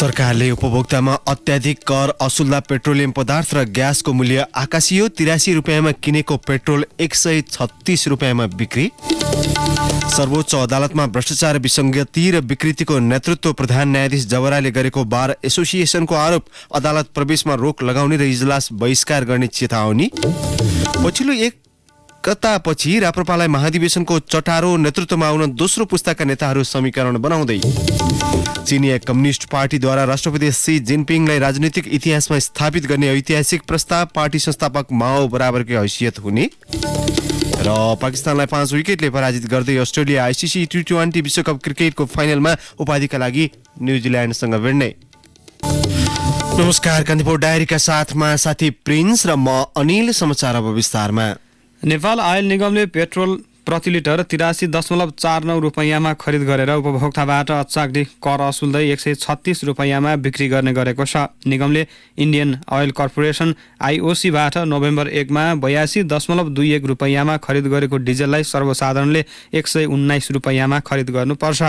सरकारले उपभोक्तामा अत्याधिक कर असुल्दा पेट्रोलियम पदार्थ र ग्यासको मूल्य आकाशियो। 83 रुपियाँमा किनेको पेट्रोल 136 रुपियाँमा बिक्री। सर्वोच्च अदालतमा भ्रष्टाचार विसङ्गति र विकृतिको नेतृत्व प्रधान न्यायाधीश जवराले गरेको बार एसोसिएसनको आरोप। अदालत प्रवेशमा रोक लगाउने र इजलास बहिष्कार गर्ने चेतावनी। पछिल्लो एकतापछि राप्रपालाई महाधिवेशनको चटारो नेतृत्वमा आउन दोस्रो पुस्ताका नेताहरू समीकरण बनाउँदै। चीनिया कम्युनिस्ट पार्टीद्वारा राष्ट्रपति सी जिनपिङलाई राजनीतिक इतिहासमा स्थापित गर्ने ऐतिहासिक प्रस्ताव। पार्टी संस्थापक माओ बराबरकै हैसियत हुने र पाकिस्तानलाई 5 विकेटले पराजित गर्दै अस्ट्रेलिया आइसिसी T20 विश्वकप क्रिकेटको फाइनलमा उपाधिका लागि न्युजिल्यान्डसँग भिड्ने। नमस्कार, कान्तिपुर डायरीका साथमा साथी प्रिन्स र म अनिल। समाचार अब विस्तारमा। नेपाल आयल निगमले पेट्रोल प्रति लिटर 83.49 रुपैयाँमा खरिद गरेर उपभोक्ताबाट अचाक्दी कर असुल्दै 136 रुपैयाँमा बिक्री गर्ने गरेको छ। निगमले इन्डियन ऑयल कर्पोरेसन IOC-बाट नोभेम्बर 1मा 82.21 रुपैयाँमा खरिद गरेको डिजललाई सर्वसाधारणले 119 रुपैयाँमा खरिद गर्नुपर्छ।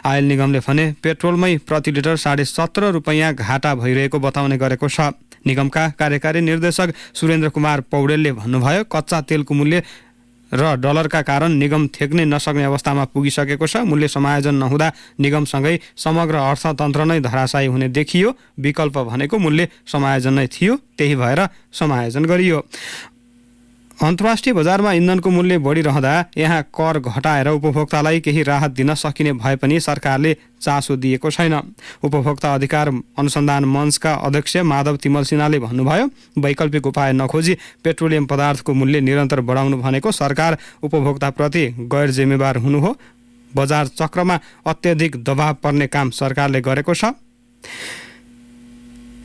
आयल निगमले भने पेट्रोलमै प्रति लिटर 17.5 रुपैयाँ घाटा भइरहेको बताउने गरेको छ। निगमका कार्यकारी निर्देशक सुरेन्द्र कुमार पौडेलले भन्नुभयो, कच्चा तेलको मूल्य र डलरका कारण निगम थेक्नै नसक्ने अवस्थामा पुगिसकेको छ। मूल्य समायोजन नहुँदा निगमसँगै समग्र अर्थतन्त्र नै धराशायी हुने देखियो। विकल्प भनेको मूल्य समायोजन नै थियो, त्यही भएर समायोजन गरियो। अन्तर्राष्ट्रिय बजारमा इन्धनको मूल्य बढिरहँदा यहाँ कर घटाएर उपभोक्तालाई केही राहत दिन सकिने भए पनि सरकारले चासो दिएको छैन। उपभोक्ता अधिकार अनुसन्धान मञ्चका अध्यक्ष माधव तिमल सिन्हाले भन्नुभयो, वैकल्पिक उपाय नखोजी पेट्रोलियम पदार्थको मूल्य निरन्तर बढाउनु भनेको सरकार उपभोक्ताप्रति गैर जिम्मेवार हुनु हो। बजार चक्रमा अत्यधिक दबाव पर्ने काम सरकारले गरेको छ।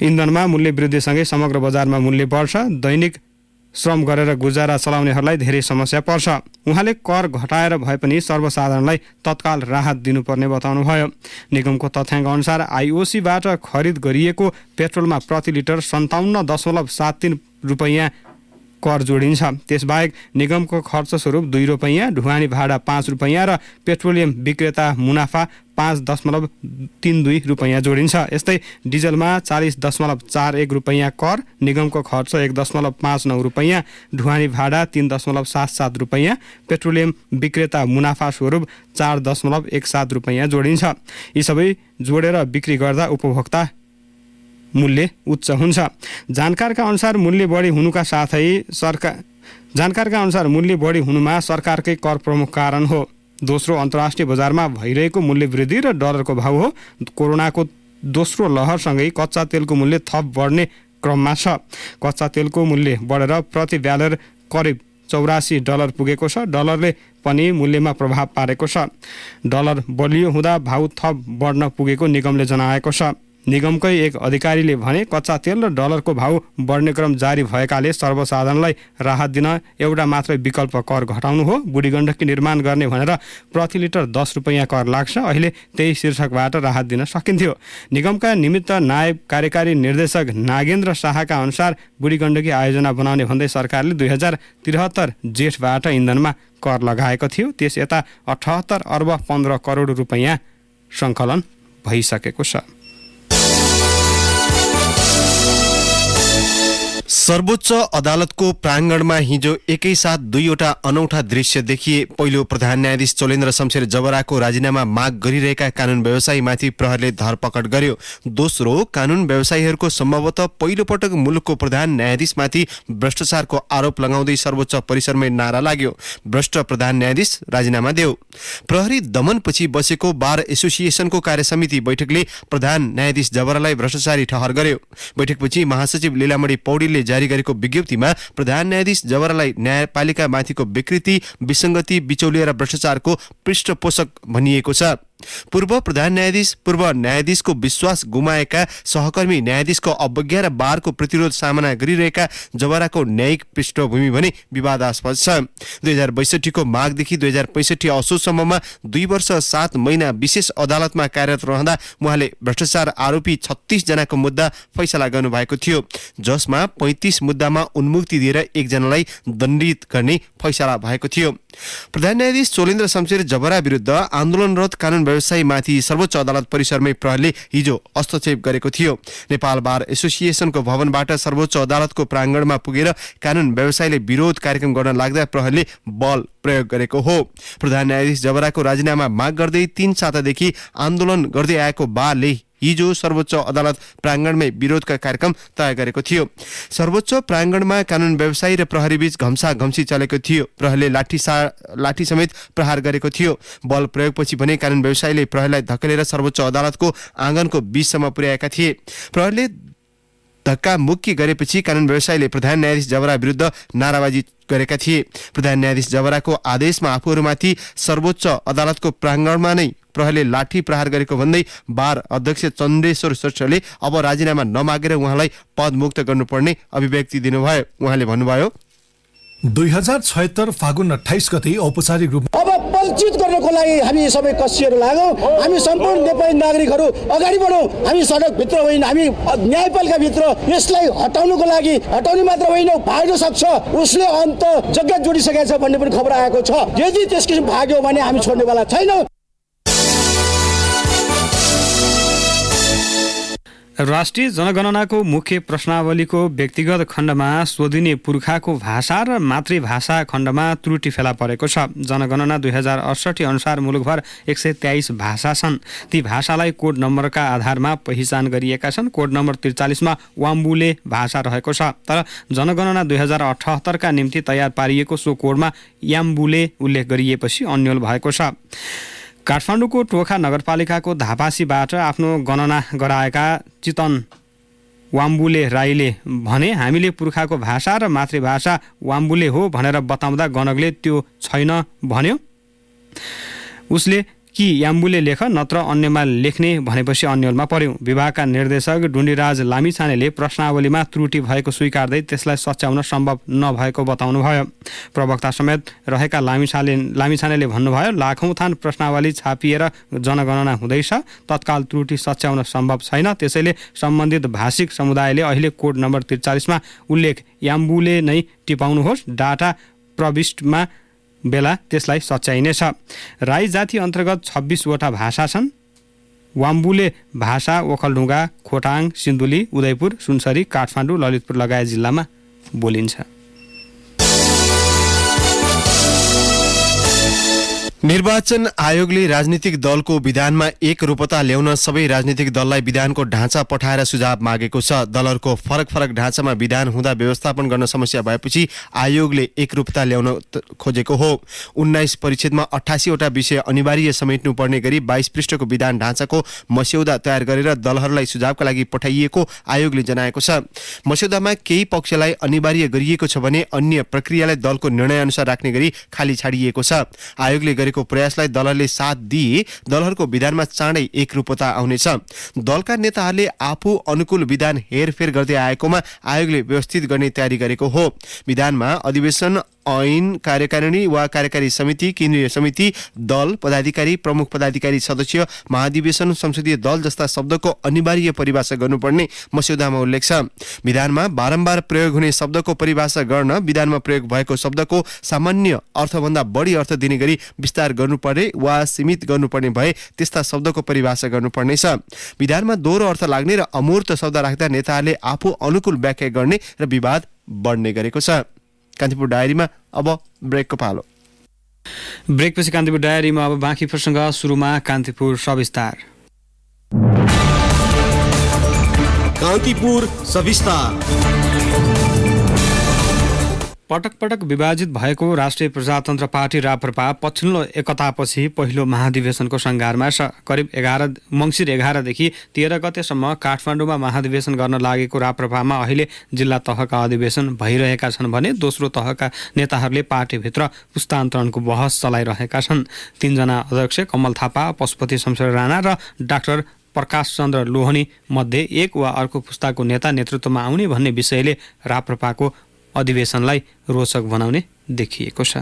इन्धनमा मूल्य वृद्धिसँगै समग्र बजारमा मूल्य बढ्छ। दैनिक श्रम गरेर गुजारा चलाउनेहरूलाई धेरै समस्या पर्छ। उहाँले कर घटाएर भए पनि सर्वसाधारणलाई तत्काल राहत दिनुपर्ने बताउनुभयो। निगमको तथ्याङ्क अनुसार IOC-बाट खरिद गरिएको पेट्रोलमा प्रति लिटर 57.73 रुपैयाँ कर जोडिन्छ। त्यसबाहेक निगमको खर्च स्वरूप 2 रुपैयाँ, ढुवानी भाडा 5 रुपैयाँ र पेट्रोलियम विक्रेता मुनाफा 5.32 रुपैयाँ जोडिन्छ। यस्तै डिजलमा 40.41 रुपैयाँ कर, निगमको खर्च 1.59 रुपैयाँ, ढुवानी भाडा 3.77 रुपैयाँ, पेट्रोलियम विक्रेता मुनाफा स्वरूप 4.17 रुपैयाँ जोडिन्छ। यी सबै जोडेर बिक्री गर्दा उपभोक्ता मूल्य उच्च हुन्छ। जानकारका अनुसार मूल्य बढी हुनुमा सरकारकै कर प्रमुख कारण हो। दोस्रो, अन्तर्राष्ट्रिय बजारमा भइरहेको मूल्य वृद्धि र डलरको भाव हो। कोरोनाको दोस्रो लहरसँगै कच्चा तेलको मूल्य थप बढ्ने क्रममा छ। कच्चा तेलको मूल्य बढेर प्रति ब्यारेल करिब $84 पुगेको छ। डलरले पनि मूल्यमा प्रभाव पारेको छ। डलर बलियो हुँदा भाव थप बढ्न पुगेको निगमले जनाएको छ। निगमकै एक अधिकारीले भने, कच्चा तेल र डलरको भाव बढ्ने क्रम जारी भएकाले सर्वसाधारणलाई राहत दिन एउटा मात्रै विकल्प कर घटाउनु हो। बुढी गण्डकी निर्माण गर्ने भनेर प्रति लिटर 10 रुपैयाँ कर लाग्छ। अहिले त्यही शीर्षकबाट राहत दिन सकिन्थ्यो। निगमका निमित्त नायब कार्यकारी निर्देशक नागेन्द्र शाहका अनुसार बुढी गण्डकी आयोजना बनाउने भन्दै सरकारले 2073 जेठबाट इन्धनमा कर लगाएको थियो। त्यस यता 78 अर्ब 15 करोड रुपैयाँ सङ्कलन भइसकेको छ। सर्वोच्च अदालतको प्राङ्गणमा हिजो एकैसाथ दुईवटा अनौठा दृश्य देखिए। पहिलो, प्रधान न्यायाधीश चोलेन्द्र शमशेर जवराको राजीनामा माग गरिरहेका कानून व्यवसायीमाथि प्रहरीले धरपकड गर्यो। दोस्रो, कानून व्यवसायीहरूको सम्भवतः पहिलोपटक मुलुकको प्रधान न्यायाधीशमाथि भ्रष्टाचारको आरोप लगाउँदै सर्वोच्च परिसरमै नारा लाग्यो, भ्रष्ट प्रधान न्यायाधीश राजीनामा देऊ। प्रहरी दमनपछि बसेको बार एसोसिएसनको कार्यसमिति बैठकले प्रधान न्यायाधीश जवरालाई भ्रष्टाचारी ठहर गर्यो। बैठकपछि महासचिव लीलामणि पौडेलले जारी गरेको विज्ञप्तिमा प्रधान न्यायाधीश जवरालाई न्यायपालिका माथिको विकृति, विसङ्गति, बिचौलिया र भ्रष्टाचारको पृष्ठपोषक भनिएको छ। पूर्व प्रधान न्यायाधीश, पूर्व न्यायाधीशको विश्वास गुमाएका सहकर्मी, न्यायाधीशको अवज्ञा र बारको प्रतिरोध सामना गरिरहेका जवराको न्यायिक पृष्ठभूमि भने विवादास्पद छ। 2062 को माघदेखि 2065 असोजसम्ममा 2 वर्ष 7 महिना विशेष अदालतमा कार्यरत रहँदा उहाँले भ्रष्टाचार आरोपी 36 जनाको मुद्दा फैसला गर्नुभएको थियो, जसमा 35 मुद्दामा उन्मुक्ति दिएर 1 जनालाई दण्डित गर्ने फैसला भएको थियो। प्रधान न्यायाधीश चोलेन्द्र शमशेर जवरा विरुद्ध आन्दोलनरत कानून व्यवसायीमाथि सर्वोच्च अदालत परिसरमै प्रहरीले हिजो हस्तक्षेप गरेको थियो। नेपाल बार एसोसिएसनको भवनबाट सर्वोच्च अदालतको प्राङ्गणमा पुगेर कानुन व्यवसायीले विरोध कार्यक्रम गर्न लाग्दा प्रहरीले बल प्रयोग गरेको हो। प्रधान न्यायाधीश जबराको राजीनामा माग गर्दै 3 सातादेखि आन्दोलन गर्दै आएको बारले हिजो सर्वोच्च अदालत प्राङ्गणमै विरोधका कार्यक्रम तय गरेको थियो। सर्वोच्च प्राङ्गणमा कानुन व्यवसायी र प्रहरीबीच घम्साघम्सी चलेको थियो। प्रहरीले लाठी समेत प्रहार गरेको थियो। बल प्रयोगपछि भने कानुन व्यवसायीले प्रहरीलाई धकेलेर सर्वोच्च अदालतको आँगनको बीचसम्म पुर्याएका थिए। प्रहरीले धक्का मुक्की गरेपछि कानुन व्यवसायीले प्रधान न्यायाधीश जबरा विरुद्ध नाराबाजी गरेका थिए। प्रधान न्यायाधीश जबराको आदेशमा आफूहरूमाथि सर्वोच्च अदालतको प्राङ्गणमा नै प्रहरीले लाठी प्रहार गरेको भन्दै बार अध्यक्ष चन्द्रेश्वर श्रेष्ठले अब राजीनामा नमागेर उहाँलाई पदमुक्त गर्नुपर्ने अभिव्यक्ति दिनुभयो। उहाँले भन्नुभयो, 2076 फागुन 28 गते औपचारिक रूपमा अब परिचित गर्नको लागि हामी सबै कक्षीहरू लागौँ। हामी सम्पूर्ण नेपाली नागरिकहरू अगाडि बढौँ। हामी सडकभित्र होइन, हामी न्यायपालिकाभित्र यसलाई हटाउनुको लागि हटाउने मात्र होइन, भाग्न सक्छ। उसले अन्त जग्गा जोडिसकेको छ भन्ने पनि खबर आएको छ। यदि त्यस किसिम भाग्यो भने हामी छोड्नेवाला छैनौँ। राष्ट्रिय जनगणनाको मुख्य प्रश्नावलीको व्यक्तिगत खण्डमा सोधिने पुर्खाको भाषा र मातृभाषा खण्डमा त्रुटि फेला परेको छ। जनगणना 2068 अनुसार मुलुकभर 123 भाषा छन्। ती भाषालाई कोड नम्बरका आधारमा पहिचान गरिएका छन्। कोड नम्बर 43 मा वाम्बुले भाषा रहेको छ। तर जनगणना 2078 का निम्ति तयार पारिएको सो कोडमा याम्बुले उल्लेख गरिएपछि अन्यल भएको छ। काठमाडौँको टोखा नगरपालिकाको धापासीबाट आफ्नो गणना गराएका चितन वाम्बुले राईले भने, हामीले पुर्खाको भाषा र मातृभाषा वाम्बुले हो भनेर बताउँदा गणकले त्यो छैन भन्यो। उसले कि याम्बुले लेख नत्र अन्यमा लेख्ने भनेपछि अन्यलमा पर्यो। विभागका निर्देशक डुण्डीराज लामिछानेले प्रश्नावलीमा त्रुटि भएको स्वीकार्दै त्यसलाई सच्याउन सम्भव नभएको बताउनुभयो। प्रवक्ता समेत रहेका लामिछानेले भन्नुभयो, लाखौँ थान प्रश्नावली छापिएर जनगणना हुँदैछ, तत्काल त्रुटि सच्याउन सम्भव छैन। त्यसैले सम्बन्धित भाषिक समुदायले अहिले कोड नम्बर 43 मा उल्लेख याम्बुले नै टिपाउनुहोस्। डाटा प्रविष्टमा बेला त्यसलाई सच्याइनेछ। राई जाति अन्तर्गत 26 वटा भाषा छन्। वाम्बुले भाषा ओखलढुङ्गा, खोटाङ, सिन्धुली, उदयपुर, सुनसरी, काठमाडौँ, ललितपुर लगायत जिल्लामा बोलिन्छ। निर्वाचन आयोगले राजनीतिक दलको विधानमा एक रूपता ल्याउन सबै राजनीतिक दललाई विधानको ढाँचा पठाएर सुझाव मागेको छ। दलहरूको फरक फरक ढाँचामा विधान हुँदा व्यवस्थापन गर्न समस्या भएपछि आयोगले एक रूपता ल्याउन खोजेको हो। 19 परिच्छेदमा 88 वटा विषय अनिवार्य समेट्नुपर्ने गरी 22 पृष्ठको विधान ढाँचाको मस्यौदा तयार गरेर दलहरूलाई सुझावका लागि पठाइएको आयोगले जनाएको छ। मस्यौदामा केही पक्षलाई अनिवार्य गरिएको छ भने अन्य प्रक्रियालाई दलको निर्णयअनुसार राख्ने गरी खाली छाडिएको छ। आयोगले गरेको प्रयासलाई दलहरूले साथ दिए दलहरूको विधानमा चाँडै एकरूपता आउनेछ। दलका नेताहरूले आफू अनुकूल विधान हेरफेर गर्दै आएकोमा आयोगले व्यवस्थित गर्ने तयारी गरेको हो। विधानमा अधिवेशन, ऐन, कार्यकारिणी वा कार्यकारी समिति, केन्द्रीय समिति, दल, पदाधिकारी, प्रमुख पदाधिकारी सदस्य, महाधिवेशन, संसदीय दल जस्ता शब्दको अनिवार्य परिभाषा गर्नुपर्ने मस्यौदामा उल्लेख छ। विधानमा बारम्बार प्रयोग हुने शब्दको परिभाषा गर्न विधानमा प्रयोग भएको शब्दको सामान्य अर्थभन्दा बढी अर्थ दिने गरी विस्तार गर्नुपर्ने वा सीमित गर्नुपर्ने भए त्यस्ता शब्दको परिभाषा गर्नुपर्नेछ। विधानमा दोहोरो अर्थ लाग्ने र अमूर्त शब्द राख्दा नेताहरूले आफू अनुकूल व्याख्या गर्ने र विवाद बढ्ने गरेको छ। कान्तिपुर डायरीमा अब ब्रेकको पालो। ब्रेकपछि कान्तिपुर डायरीमा अब बाँकी प्रसङ्ग। सुरुमा कान्तिपुर सविस्तार। कान्तिपुर सविस्तार। पटक पटक विभाजित भएको राष्ट्रिय प्रजातन्त्र पार्टी राप्रपा पछिल्लो एकतापछि पहिलो महाधिवेशनको सङ्घारमा छ। करिब मङ्सिर 11 देखि 13 गतेसम्म काठमाडौँमा महाधिवेशन गर्न लागेको राप्रपामा अहिले जिल्ला तहका अधिवेशन भइरहेका छन् भने दोस्रो तहका नेताहरूले पार्टीभित्र पुस्तान्तरणको बहस चलाइरहेका छन्। 3 जना अध्यक्ष कमल थापा, पशुपति शमशेर राणा र डाक्टर प्रकाश चन्द्र लोहनी मध्ये एक वा अर्को पुस्ताको नेता नेतृत्वमा आउने भन्ने विषयले राप्रपाको अधिवेशनलाई रोचक बनाउने देखिएको छ।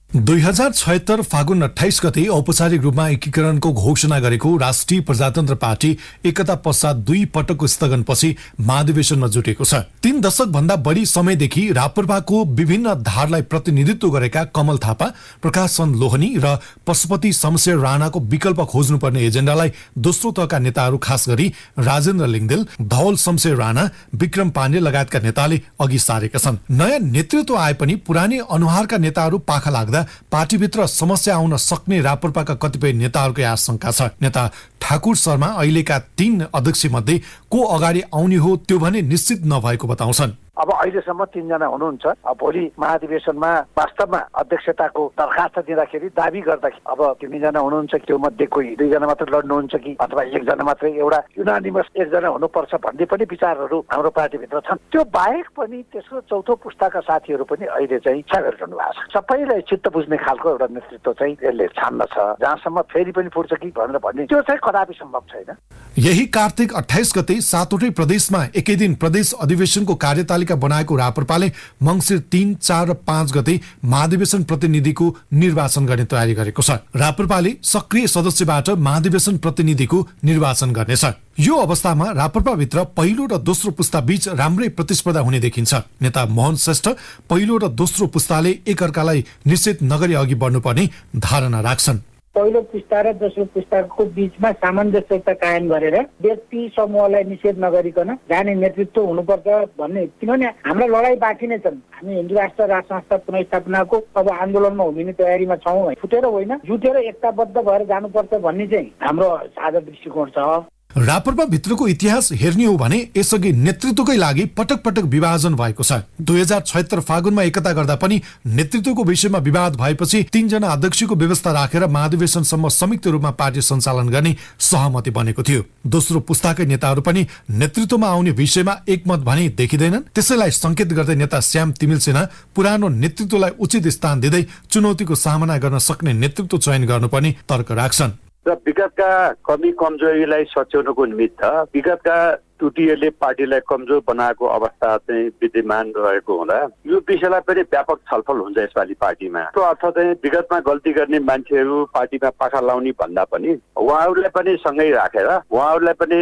2076 फागुन 28 गते औपचारिक रूपमा एकीकरणको घोषणा गरेको राष्ट्रिय प्रजातन्त्र पार्टी एकता पश्चात 2 पटकको स्थगनपछि महाधिवेशनमा जुटेको छ। 3 दशक भन्दा बढी समयदेखि राप्रपाको विभिन्न धारलाई प्रतिनिधित्व गरेका कमल थापा, प्रकाश चन्द लोहनी र पशुपति शमशेर राणाको विकल्प खोज्नुपर्ने एजेन्डालाई दोस्रो तहका नेताहरू खास गरी राजेन्द्र लिङ्गदेल, धवल शमशेर राणा, विक्रम पाण्डे लगायतका नेताले अघि सारेका छन्। नयाँ नेतृत्व आए पनि पुरानै अनुहारका नेताहरू पाखा लाग्दा पार्टीभित्र समस्या आउन सक्ने राप्रपाका कतिपय नेताहरूकै आशंका छ। नेता ठाकुर शर्मा अहिलेका 3 अध्यक्ष मध्ये को अगाडि आउने हो त्यो भने निश्चित नभएको बताउँछन्। अब अहिलेसम्म 3 जना हुनुहुन्छ। भोलि महाधिवेशनमा वास्तवमा अध्यक्षताको दरखास्त दिँदाखेरि दाबी गर्दाखेरि अब 3 जना हुनुहुन्छ कि त्यो मध्ये कोही 2 जना मात्र लड्नुहुन्छ कि अथवा 1 जना मात्रै एउटा युनानिमस 1 जना हुनुपर्छ भन्ने पनि विचारहरू हाम्रो पार्टीभित्र छन्। त्यो बाहेक पनि त्यसको चौथो पुस्ताका साथीहरू पनि अहिले चाहिँ इच्छा गरिरहनु भएको छ। सबैलाई चित्त बुझ्ने खालको एउटा नेतृत्व चाहिँ यसले छान्न छ। जहाँसम्म फेरि पनि फुट्छ कि भनेर भन्ने त्यो चाहिँ कदापि सम्भव छैन। यही कार्तिक 28 गते 7वटै प्रदेशमा एकै दिन प्रदेश अधिवेशनको कार्यतालिका बनाएको राप्रपाले मङ्सिर 3, 4 र 5 गते महाधिवेशन प्रतिनिधिको निर्वाचन गर्ने तयारी गरेको छ। राप्रपाले सक्रिय सदस्यबाट महाधिवेशन प्रतिनिधिको निर्वाचन गर्नेछ। यो अवस्थामा राप्रपाभित्र पहिलो र दोस्रो पुस्ता बीच राम्रै प्रतिस्पर्धा हुने देखिन्छ। नेता मोहन श्रेष्ठ पहिलो र दोस्रो पुस्ताले एकअर्कालाई निश्चित नगरी अघि बढ्नुपर्ने धारणा राख्छन्। पहिलो पुस्ता र दोस्रो पुस्ताको बीचमा सामञ्जस्यता कायम गरेर व्यक्ति समूहलाई निषेध नगरिकन जाने नेतृत्व हुनुपर्छ भन्ने, किनभने हाम्रा लडाई बाँकी नै छन्। हामी हिन्दू राष्ट्र संस्था पुनर्स्थापनाको अब आन्दोलनमा उभिने तयारीमा छौँ। फुटेर होइन, जुटेर एकताबद्ध भएर जानुपर्छ भन्ने चाहिँ हाम्रो साझा दृष्टिकोण छ। राप्रपा भित्रको इतिहास हेर्ने हो भने यसअघि नेतृत्वकै लागि पटक पटक विभाजन भएको छ। 2076 फागुनमा एकता गर्दा पनि नेतृत्वको विषयमा विवाद भएपछि 3 जना अध्यक्षको व्यवस्था राखेर महाधिवेशनसम्म संयुक्त रूपमा पार्टी सञ्चालन गर्ने सहमति बनेको थियो। दोस्रो पुस्ताकै नेताहरू पनि नेतृत्वमा आउने विषयमा एकमत भने देखिँदैनन्। त्यसैलाई संकेत गर्दै नेता श्याम तिमिल सिन्हा पुरानो नेतृत्वलाई उचित स्थान दिँदै चुनौतीको सामना गर्न सक्ने नेतृत्व चयन गर्नुपर्ने तर्क राख्छन्। र विगतका कमी कमजोरीलाई सच्याउनको निमित्त विगतका त्रुटिहरूले पार्टीलाई कमजोर बनाएको अवस्था चाहिँ विद्यमान रहेको हुँदा यो विषयलाई पनि व्यापक छलफल हुन्छ यसपालि पार्टीमा। त्यो अर्थ चाहिँ विगतमा गल्ती गर्ने मान्छेहरू पार्टीमा पाखा लाउने भन्दा पनि उहाँहरूलाई पनि सँगै राखेर उहाँहरूलाई पनि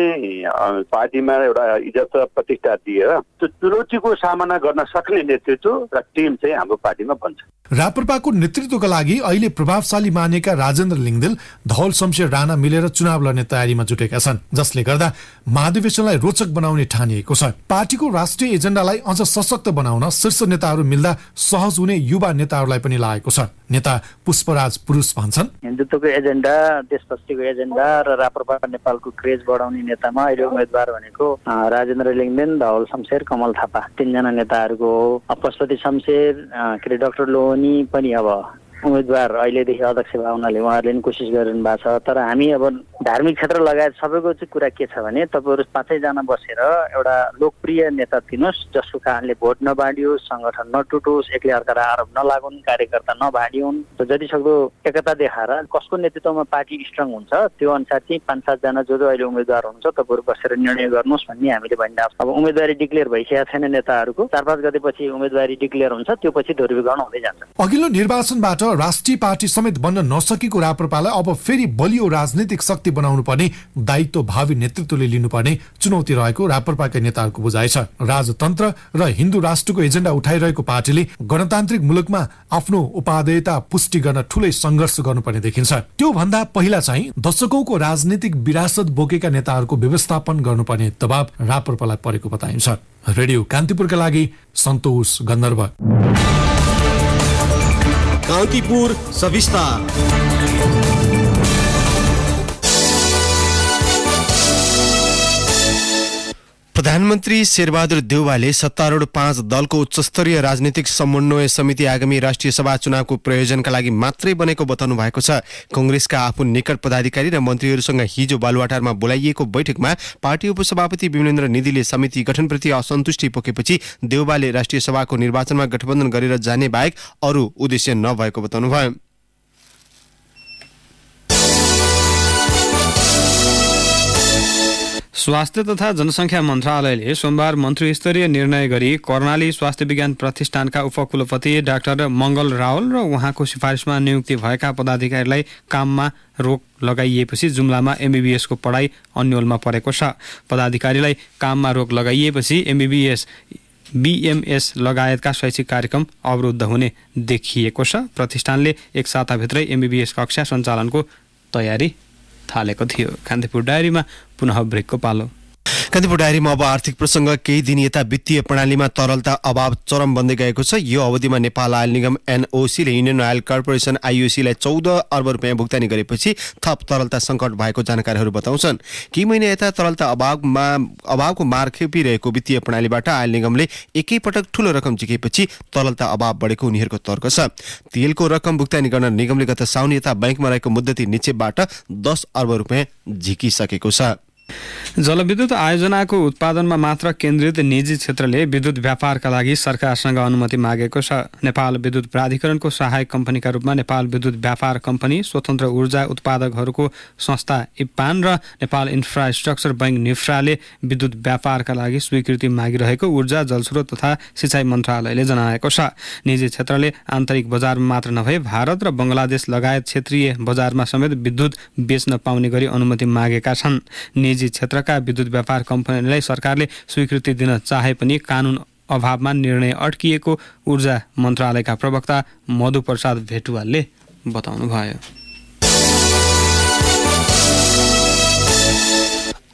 पार्टीमा एउटा इज्जत र प्रतिष्ठा दिएर त्यो चुनौतीको सामना गर्न सक्ने नेतृत्व र टिम चाहिँ हाम्रो पार्टीमा बन्छ। राप्रपाको नेतृत्वका लागि अहिले प्रभावशाली मानेका राजेन्द्र लिङ्गदेल, धवल शमशेर राणा मिलेर चुनाव लड्ने तयारीमा जुटेका छन्, जसले गर्दा महाधिवेशनलाई रोचक बनाउने ठानिएको छ। पार्टीको राष्ट्रिय एजेन्डालाई अझ सशक्त बनाउन शीर्ष नेताहरू मिल्दा सहज हुने युवा नेताहरूलाई पनि लागेको छ। नेता पुष्पराज पुरुष भन्छन्, हिन्दुत्वको एजेन्डा, देशभक्तिको एजेन्डा र राप्रपा नेपालको क्रेज बढाउने नेतामा अहिले उम्मेद्वार भनेको राजेन्द्र लिङ्गदेन, धवल शमशेर, कमल थापा 3 जना नेताहरूको हो। पशुपति शमशेर के अरे डाक्टर लोहनी पनि अब उम्मेद्वार अहिलेदेखि अध्यक्ष भए हुनाले उहाँहरूले पनि कोसिस गरिरहनु भएको छ। तर हामी अब धार्मिक क्षेत्र लगायत सबैको चाहिँ कुरा के छ भने तपाईँहरू 5 जना बसेर एउटा लोकप्रिय नेता दिनुहोस् जसको कारणले भोट नबाँडियोस्, सङ्गठन नटुटोस्, एक्लै अर्कालाई आरोप नलागुन्, कार्यकर्ता नभाँडिउन्। जति सक्दो एकता देखाएर कसको नेतृत्वमा पार्टी स्ट्रङ हुन्छ त्यो अनुसार चाहिँ 5-7 जना जो अहिले उम्मेद्वार हुनुहुन्छ तपाईँहरू बसेर निर्णय गर्नुहोस् भन्ने हामीले भनिरहेको छ। अब उम्मेदवारी डिक्लेयर भइसकेको छैन नेताहरूको, 4-5 गतेपछि उम्मेदवारी डिक्लेयर हुन्छ, त्यो पछि ध्रुवीकरण हुँदै जान्छ। अघिल्लो निर्वाचनबाट राष्ट्रिय पार्टी समेत बन्न नसकेको राप्रपालाई अब फेरि बलियो राजनीतिक शक्ति बनाउनु पर्ने दायित्व भावी नेतृत्वले लिनुपर्ने चुनौती रहेको राप्रपाका नेताहरूको बुझाइ छ। राजतन्त्र र हिन्दू राष्ट्रको एजेन्डा उठाइरहेको पार्टीले गणतान्त्रिक मुलुकमा आफ्नो उपादेयता पुष्टि गर्न ठूलै सङ्घर्ष गर्नुपर्ने देखिन्छ। त्यो भन्दा पहिला चाहिँ दशकौंको राजनीतिक विरासत बोकेका नेताहरूको व्यवस्थापन गर्नुपर्ने दबाव राप्रपालाई परेको बताइन्छ। रेडियो कान्तिपुरका लागि सन्तोष गन्धर्व। कान्तिपुर सविस्तार। प्रधानमन्त्री शेरबहादुर देउवाले सत्तारूढ 5 दलको उच्चस्तरीय राजनीतिक समन्वय समिति आगामी राष्ट्रिय सभा चुनावको प्रयोजनका लागि मात्रै बनेको बताउनु भएको छ। कंग्रेसका आफू निकट पदाधिकारी र मन्त्रीहरूसँग हिजो बालुवाटारमा बोलाइएको बैठकमा पार्टी उपसभापति विमलेन्द्र निधिले समिति गठनप्रति असन्तुष्टि पोखेपछि देउवाले राष्ट्रिय सभाको निर्वाचनमा गठबन्धन गरेर जाने बाहेक अरू उद्देश्य नभएको बताउनुभयो। स्वास्थ्य तथा जनसङ्ख्या मन्त्रालयले सोमबार मन्त्री स्तरीय निर्णय गरी कर्णाली स्वास्थ्य विज्ञान प्रतिष्ठानका उपकुलपति डाक्टर मङ्गल रावल र उहाँको सिफारिसमा नियुक्ति भएका पदाधिकारीलाई काममा रोक लगाइएपछि जुम्लामा एमबीबीएसको पढाइ अन्योलमा परेको छ। पदाधिकारीलाई काममा रोक लगाइएपछि एमबीबीएस बीएमएस लगायतका शैक्षिक कार्यक्रम अवरुद्ध हुने देखिएको छ। प्रतिष्ठानले एक साताभित्रै एमबीबीएस कक्षा सञ्चालनको तयारी थालेको थियो। कान्तिपुर डायरीमा पुनः ब्रेकको पालो। कान्तिपुर डायरीमा अब आर्थिक प्रसङ्ग। केही दिन यता वित्तीय प्रणालीमा तरलता अभाव चरम बन्दै गएको छ। यो अवधिमा नेपाल आयल निगम एनओसीले इन्डियन ऑयल कर्पोरेसन आईओसीलाई 14 अर्ब रुपियाँ भुक्तानी गरेपछि थप तरलता सङ्कट भएको जानकारीहरू बताउँछन्। केही महिना यता तरलता अभावको मार खेपिरहेको वित्तीय प्रणालीबाट आयल निगमले एकैपटक ठूलो रकम झिकेपछि तरलता अभाव बढेको उनीहरूको तर्क छ। तेलको रकम भुक्तानी गर्न निगमले गत साउन यता बैंकमा रहेको मुद्दती निक्षेपबाट 10 अर्ब रुपियाँ झिकिसकेको छ। जलविद्युत आयोजनाको उत्पादनमा मात्र केन्द्रित निजी क्षेत्रले विद्युत व्यापारका लागि सरकारसँग अनुमति मागेको छ। नेपाल विद्युत प्राधिकरणको सहायक कम्पनीका रूपमा नेपाल विद्युत व्यापार कम्पनी, स्वतन्त्र ऊर्जा उत्पादकहरूको संस्था इप्पान र नेपाल इन्फ्रास्ट्रक्चर बैंक निफ्राले विद्युत व्यापारका लागि स्वीकृति मागिरहेको ऊर्जा जलस्रोत तथा सिँचाइ मन्त्रालयले जनाएको छ। निजी क्षेत्रले आन्तरिक बजारमा मात्र नभए भारत र बङ्गलादेश लगायत क्षेत्रीय बजारमा समेत विद्युत बेच्न पाउने गरी अनुमति मागेका छन्। निजी क्षेत्रका विद्युत व्यापार कम्पनीलाई सरकारले स्वीकृति दिन चाहे पनि कानुन अभावमा निर्णय अड्किएको ऊर्जा मन्त्रालयका प्रवक्ता मधु प्रसाद भेटुवालले बताउनुभयो।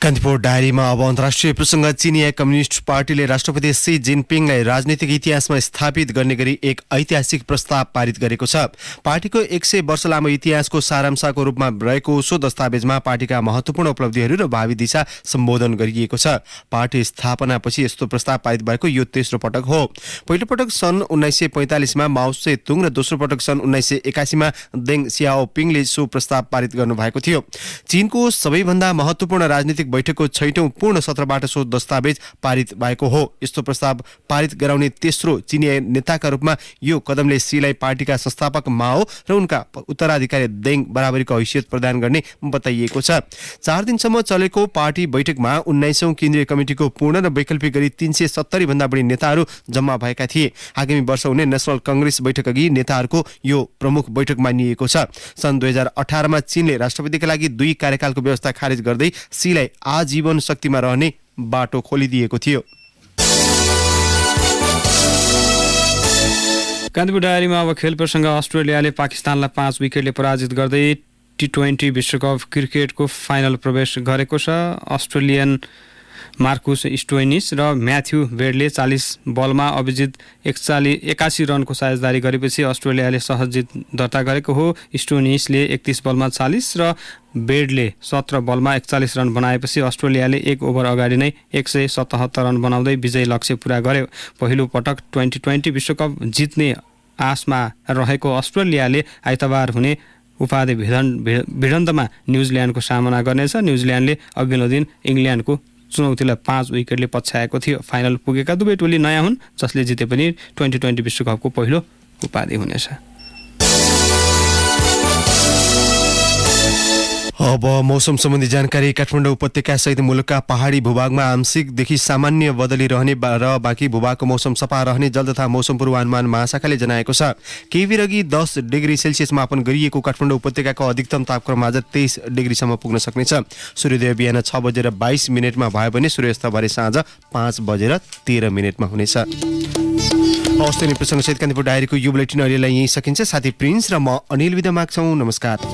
कान्तिपुर डायरीमा अब अन्तर्राष्ट्रिय प्रसङ्ग। चिनिया कम्युनिस्ट पार्टीले राष्ट्रपति सी जिनपिङलाई राजनीतिक इतिहासमा स्थापित गर्ने गरी एक ऐतिहासिक प्रस्ताव पारित गरेको छ। पार्टीको 100 वर्ष लामो इतिहासको सारांशको रूपमा रहेको सो दस्तावेजमा पार्टीका महत्त्वपूर्ण उपलब्धिहरू र भावी दिशा सम्बोधन गरिएको छ। पार्टी स्थापनापछि यस्तो प्रस्ताव पारित भएको यो तेस्रो पटक हो। पहिलो पटक सन् 1945 मा माओ सेतुङ र दोस्रो पटक सन् 1981 मा देङ सियाओपिङले सो प्रस्ताव पारित गर्नुभएको थियो। चीनको सबैभन्दा महत्त्वपूर्ण राजनीतिक बैठकको 6औं पूर्ण सत्रबाट सो दस्तावेज पारित भएको हो। यस्तो प्रस्ताव पारित गराउने तेस्रो चिनिया नेताका रूपमा यो कदमले सीलाई पार्टीका संस्थापक माओ र उनका उत्तराधिकारी देङ बराबरीको हैसियत प्रदान गर्ने बताइएको छ। 4 दिनसम्म चलेको पार्टी बैठकमा 19औं केन्द्रीय कमिटिको पूर्ण र वैकल्पिक गरी 370 भन्दा बढी नेताहरू जम्मा भएका थिए। आगामी वर्ष हुने नेसनल कांग्रेस बैठक अघि नेताहरूको यो प्रमुख बैठक मानिएको छ। सन् 2018 मा चीनले राष्ट्रपतिका लागि 2 कार्यकालको व्यवस्था खारेज गर्दै सीलाई आजीवन शक्तिमा रहने बाटो खोलिदिएको थियो। कान्तिपुर डायरीमा अब खेल प्रसङ्ग। अस्ट्रेलियाले पाकिस्तानलाई 5 विकेटले पराजित गर्दै T20 विश्वकप क्रिकेटको फाइनल प्रवेश गरेको छ। अस्ट्रेलियन मार्कुस स्टोइनिस र म्याथ्यू बेडले 40 बलमा अभिजित 81 रनको साझेदारी गरेपछि अस्ट्रेलियाले सहज जित दर्ता गरेको हो। स्टोइनिसले 31 बलमा 40 र बेडले 17 बलमा 41 रन बनाएपछि अस्ट्रेलियाले 1 ओभर अगाडि नै 177 रन बनाउँदै विजय लक्ष्य पूरा गर्यो। पहिलो पटक 2020 विश्वकप जित्ने आशमा रहेको अस्ट्रेलियाले आइतबार हुने उपाधि भिडन्तमा न्युजिल्यान्डको सामना गर्नेछ। न्युजिल्यान्डले अघिल्लो दिन इङ्ल्यान्डको चुनौतीलाई 5 विकेटले पछ्याएको थियो। फाइनल पुगेका दुवै टोली नयाँ हुन्, जसले जिते पनि 2020 विश्वकपको पहिलो उपाधि हुनेछ। अब मौसम सम्बन्धी जानकारी। काठमाडौँ उपत्यका सहित मुलुकका पहाडी भूभागमा आंशिकदेखि सामान्य बदली रहने र बाँकी भूभागको मौसम सफा रहने जल तथा मौसम पूर्वानुमान महाशाखाले जनाएको छ। केही बेर अघि 10 डिग्री सेल्सियस मापन गरिएको काठमाडौँ उपत्यकाको अधिकतम तापक्रम आज 23 डिग्रीसम्म पुग्न सक्नेछ। सूर्योदय बिहान 6:22 भयो भने सूर्यास्त भरे साँझ 5:13 हुनेछ। हवस् त, प्रसङ्गसहित कान्तिपुर डायरीको यो बुलेटिन अहिलेलाई यहीँ सकिन्छ। साथी प्रिन्स र म अनिल बिदा माग्छौँ। नमस्कार।